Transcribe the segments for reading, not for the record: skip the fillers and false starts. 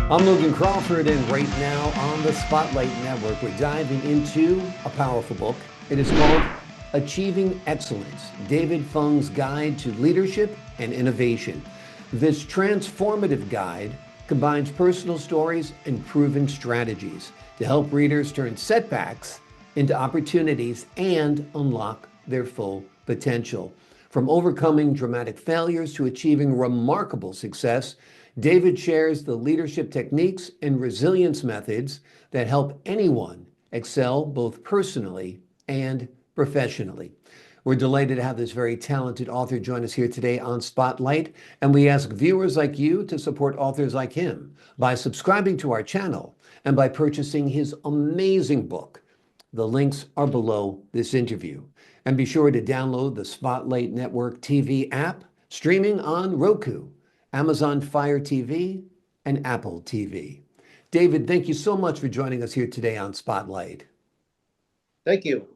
I'm Logan Crawford, and right now on the Spotlight Network, we're diving into a powerful book. It is called Achieving Excellence, David Phung's Guide to Leadership and Innovation. This transformative guide combines personal stories and proven strategies to help readers turn setbacks into opportunities and unlock their full potential. From overcoming dramatic failures to achieving remarkable success, David shares the leadership techniques and resilience methods that help anyone excel both personally and professionally. We're delighted to have this very talented author join us here today on Spotlight, and we ask viewers like you to support authors like him by subscribing to our channel and by purchasing his amazing book. The links are below this interview. And be sure to download the Spotlight Network TV app, streaming on Roku, Amazon Fire TV, and Apple TV. David, thank you so much for joining us here today on Spotlight. Thank you.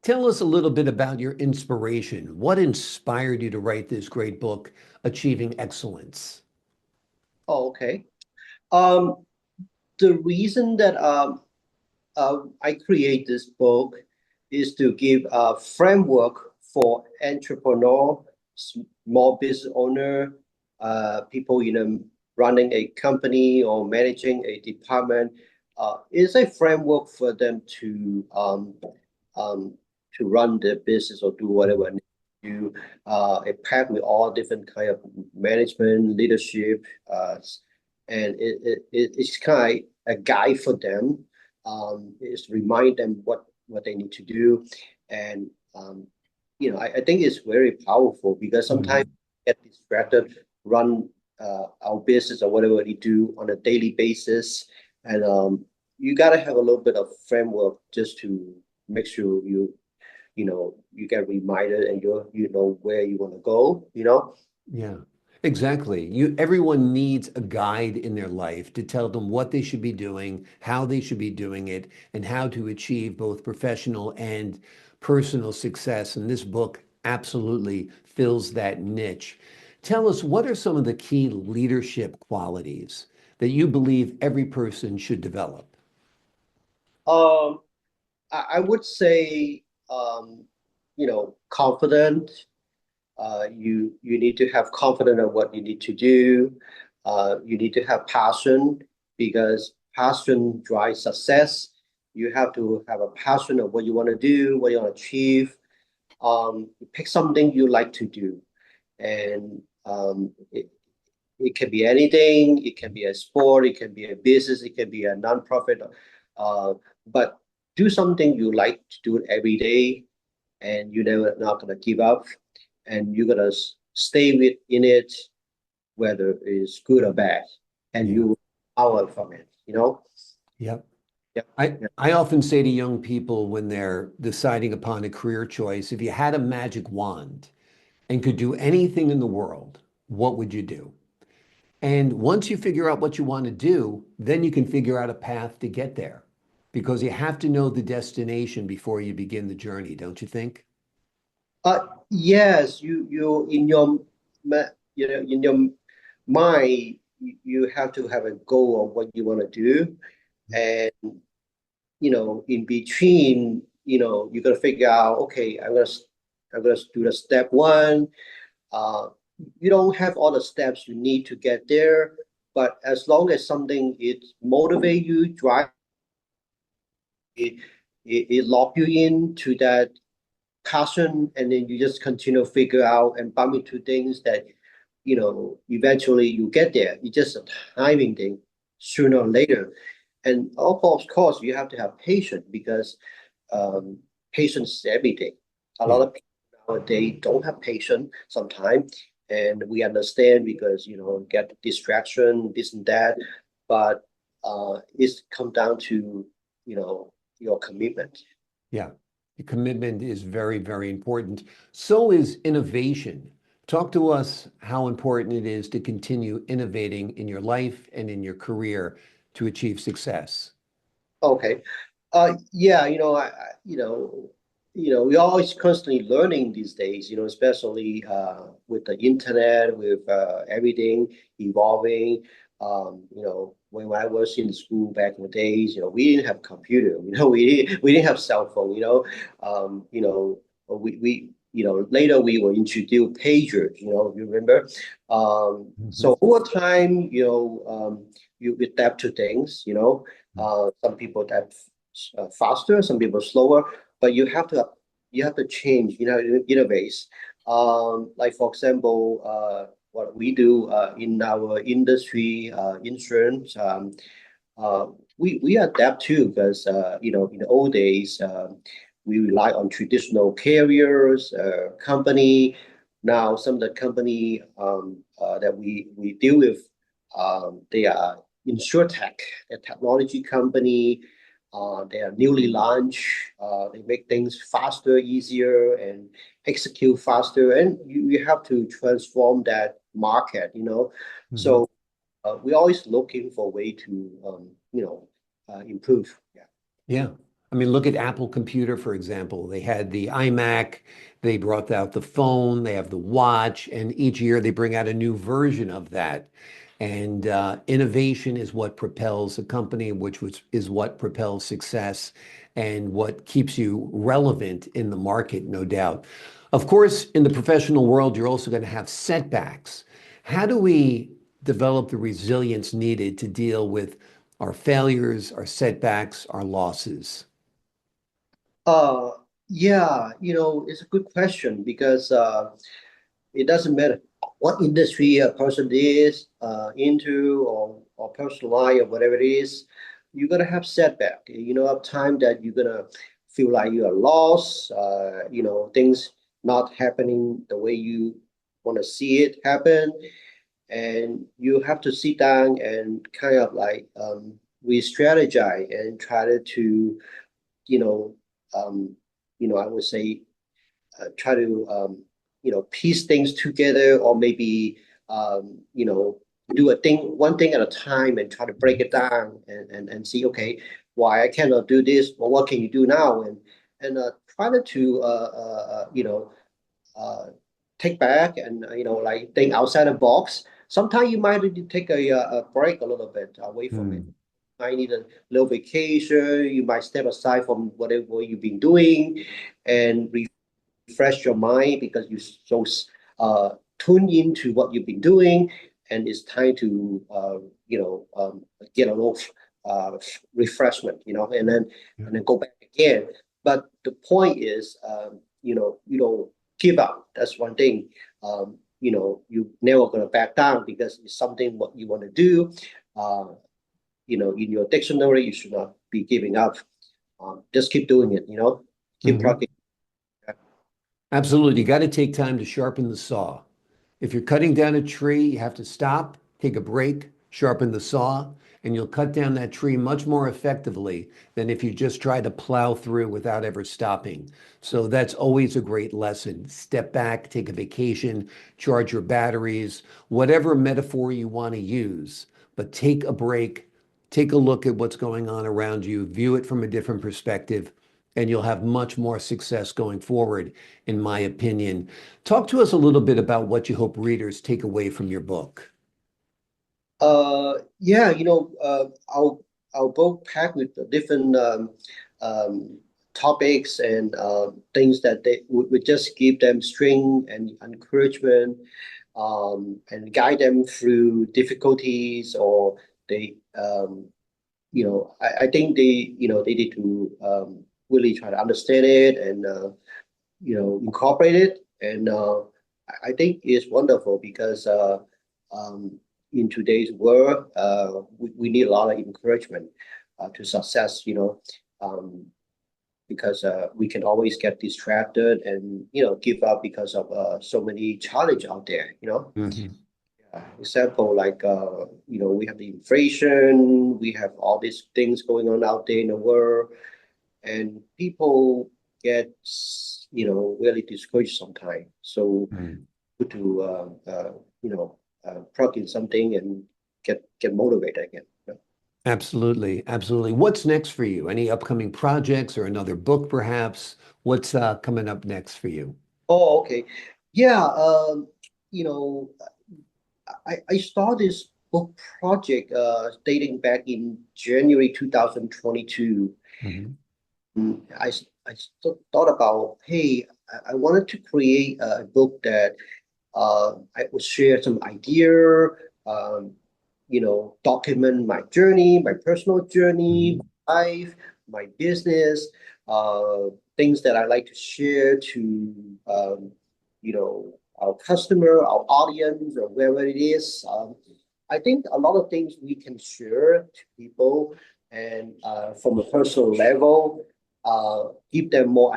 Tell us a little bit about your inspiration. What inspired you to write this great book, Achieving Excellence? Oh, okay. Um, the reason that I create this book is to give a framework for entrepreneur, small business owner, people running a company or managing a department. It's a framework for them to run their business or do whatever they do. A pack with all different kind of management, leadership, and it's kind of a guide for them. It's remind them what they need to do, and I think it's very powerful because sometimes we get distracted, run our business or whatever we do on a daily basis, and you got to have a little bit of framework just to make sure you get reminded and you know where you want to go. Yeah, exactly. Everyone needs a guide in their life to tell them what they should be doing, how they should be doing it, and how to achieve both professional and personal success. And this book absolutely fills that niche. Tell us, what are some of the key leadership qualities that you believe every person should develop? um I would say confident. You need to have confidence in what you need to do. You need to have passion because passion drives success. You have to have a passion of what you want to do, what you want to achieve. Pick something you like to do, and it can be anything. It can be a sport, it can be a business, it can be a nonprofit. But do something you like to do every day, and you're never not gonna give up, and you're gonna stay in it, whether it's good or bad, and Yeah. you will power from it. Yep. Yeah. I often say to young people when they're deciding upon a career choice, if you had a magic wand and could do anything in the world, what would you do? And once you figure out what you want to do, then you can figure out a path to get there because you have to know the destination before you begin the journey, don't you think? Yes, you in your mind, you have to have a goal of what you want to do, and in between, you got to figure out, okay, I'm gonna do the step one. Uh, you don't have all the steps you need to get there, but as long as something it motivate you, drive it, it lock you into that passion, and then you just continue to figure out and bump into things that eventually you get there. It's just a timing thing, sooner or later. And of course, you have to have patience because patience is everything. A lot Yeah. of people nowadays don't have patience sometimes, and we understand because get distraction, this and that. But it's come down to your commitment. Yeah. The commitment is very, very important. So is innovation. Talk to us how important it is to continue innovating in your life and in your career to achieve success. Okay. Yeah, we're always constantly learning these days, especially with the internet, with everything evolving. when I was in school back in the days, we didn't have computer, we didn't have cell phone, later we were introduced pagers, you remember? Mhm. So over time, you adapt to things, some people adapt faster, some people slower, but you have to change, innovate. Like for example, what we do in our industry, insurance, uh, we adapt too because in the old days we rely on traditional carriers, company. Now some of the company that we deal with, they are insurtech, a technology company. They are newly launched. They make things faster, easier, and execute faster. And you have to transform that market. Mhm. So we're always looking for a way to improve. Yeah. Yeah. I mean, look at Apple Computer, for example. They had the iMac, they brought out the phone, they have the watch, and each year they bring out a new version of that. And innovation is what propels a company, is what propels success and what keeps you relevant in the market, no doubt. Of course, in the professional world, you're also going to have setbacks. How do we develop the resilience needed to deal with our failures, our setbacks, our losses? Uh, yeah, it's a good question because it doesn't matter what industry a person is into or personal life or whatever it is, you're gonna have setback. A time that you're gonna feel like you are lost, things not happening the way you want to see it happen, and you have to sit down and kind of like re-strategize and try to, you know, um, I would say try to piece things together, or maybe do a thing one thing at a time and try to break it down and see, okay, why I cannot do this, or what can you do now, and try to uh, take back and like think outside the box. Sometimes you might need to take a break a little bit away from it. Hmm. I need a little vacation. You might step aside from whatever you've been doing and refresh your mind because you're so tuned into what you've been doing, and it's time to get a little uh, refreshment, Yeah. and then go back again. But the point is, you don't give up. That's one thing. You never gonna back down because it's something what you want to do. Uh, in your dictionary, you should not be giving up. Just keep doing it. Keep Hmm. plugging. Absolutely. You got to take time to sharpen the saw. If you're cutting down a tree, you have to stop, take a break, sharpen the saw, and you'll cut down that tree much more effectively than if you just try to plow through without ever stopping. So that's always a great lesson. Step back, take a vacation, charge your batteries, whatever metaphor you want to use, but take a break, take a look at what's going on around you, view it from a different perspective, and you'll have much more success going forward, in my opinion. Talk to us a little bit about what you hope readers take away from your book. Yeah, our book packed with the different um, topics and things that they would just give them strength and encouragement, and guide them through difficulties, or they, I think they need to really try to understand it and incorporate it. And I think it's wonderful because um, in today's world, we need a lot of encouragement to success. Um, because we can always get distracted and give up because of so many challenge out there. Mhm. Example like we have the inflation, we have all these things going on out there in the world, and people get really discouraged sometimes. So Mm. to plug in something and get motivated again. Absolutely. Absolutely. What's next for you? Any upcoming projects or another book, perhaps? What's coming up next for you? Oh, okay. Yeah. You know, I started this. book project dating back in January 2022. Mhm. I thought about, hey, I wanted to create a book that I would share some idea, um, document my journey, my personal journey, Mhm. life, my business, uh, things that I like to share to, our customer, our audience, or wherever it is. I think a lot of things we can share to people, and from a personal level, give them more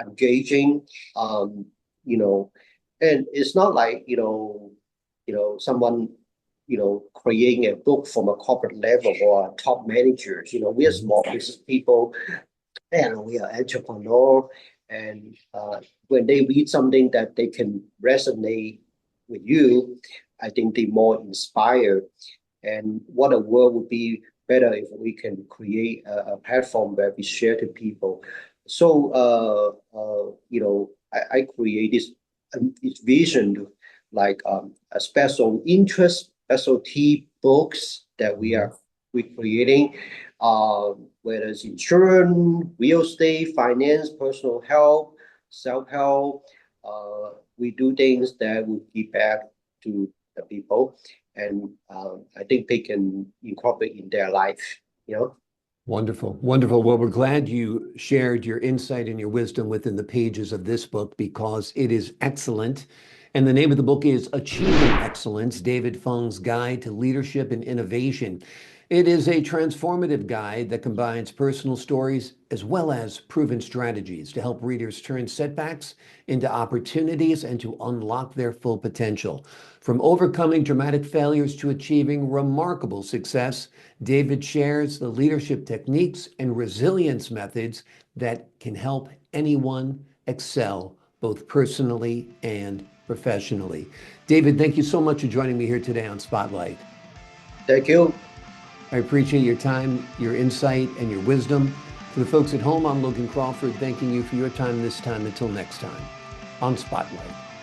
engaging. Um, you know, and it's not like someone creating a book from a corporate level or a top managers. We are Mhm. small business people, and we are entrepreneur. And when they read something that they can resonate with you, I think they more inspired. And what a world would be better if we can create a platform where we share to people. So, I create this vision to like a special interest, specialty books that Mhm. we creating, whether it's insurance, real estate, finance, personal health, self-help. We do things that will give back to the people, and I think they can incorporate in their life. Wonderful. Wonderful. Well, we're glad you shared your insight and your wisdom within the pages of this book because it is excellent. And the name of the book is Achieving Excellence, David Phung's Guide to Leadership and Innovation. It is a transformative guide that combines personal stories as well as proven strategies to help readers turn setbacks into opportunities and to unlock their full potential. From overcoming dramatic failures to achieving remarkable success, David shares the leadership techniques and resilience methods that can help anyone excel, both personally and professionally. David, thank you so much for joining me here today on Spotlight. Thank you. I appreciate your time, your insight, and your wisdom. For the folks at home, I'm Logan Crawford, thanking you for your time this time. Until next time on Spotlight.